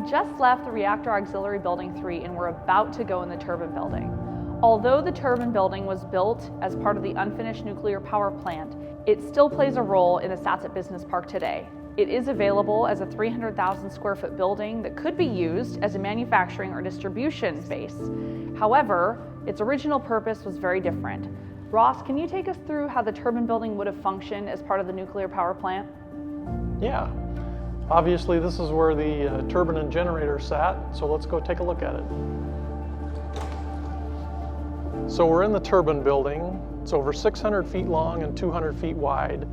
just left the Reactor Auxiliary Building 3 and we're about to go in the turbine building. Although the turbine building was built as part of the unfinished nuclear power plant, it still plays a role in the Satsop Business Park today. It is available as a 300,000 square foot building that could be used as a manufacturing or distribution space. However, its original purpose was very different. Ross, can you take us through how the turbine building would have functioned as part of the nuclear power plant? Yeah. Obviously, this is where the turbine and generator sat, so let's go take a look at it. So we're in the turbine building. It's over 600 feet long and 200 feet wide,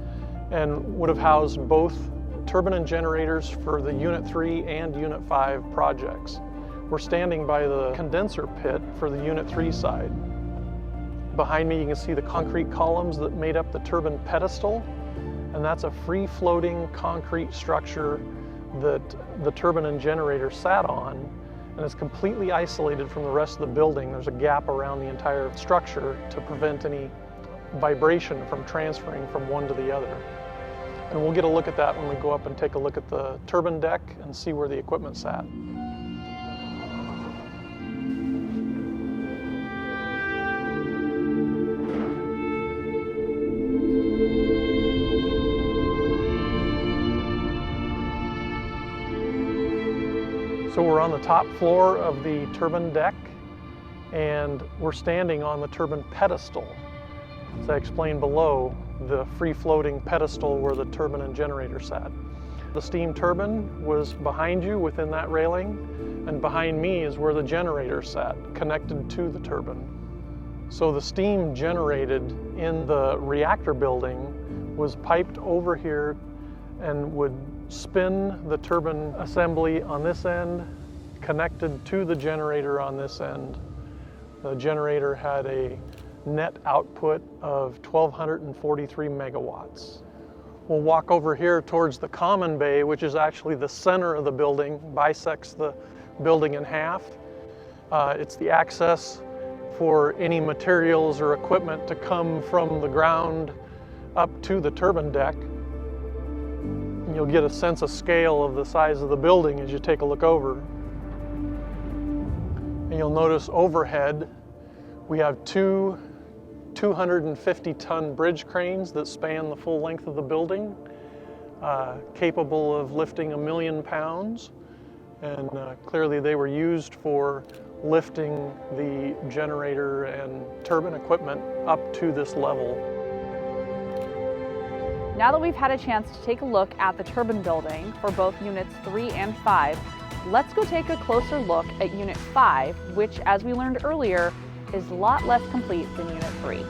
and would have housed both turbine and generators for the Unit 3 and Unit 5 projects. We're standing by the condenser pit for the Unit 3 side. Behind me you can see the concrete columns that made up the turbine pedestal, and that's a free-floating concrete structure that the turbine and generator sat on, and it's completely isolated from the rest of the building. There's a gap around the entire structure to prevent any vibration from transferring from one to the other. And we'll get a look at that when we go up and take a look at the turbine deck and see where the equipment sat. So we're on the top floor of the turbine deck, and we're standing on the turbine pedestal. As I explained below, the free-floating pedestal where the turbine and generator sat. The steam turbine was behind you within that railing, and behind me is where the generator sat, connected to the turbine. So the steam generated in the reactor building was piped over here and would spin the turbine assembly on this end, connected to the generator on this end. The generator had a net output of 1,243 megawatts. We'll walk over here towards the common bay, which is actually the center of the building, bisects the building in half. It's the access for any materials or equipment to come from the ground up to the turbine deck. And you'll get a sense of scale of the size of the building as you take a look over. And you'll notice overhead, we have two 250-ton bridge cranes that span the full length of the building, capable of lifting 1 million pounds. And clearly they were used for lifting the generator and turbine equipment up to this level. Now that we've had a chance to take a look at the turbine building for both Units 3 and 5, let's go take a closer look at Unit 5, which, as we learned earlier, is a lot less complete than Unit 3.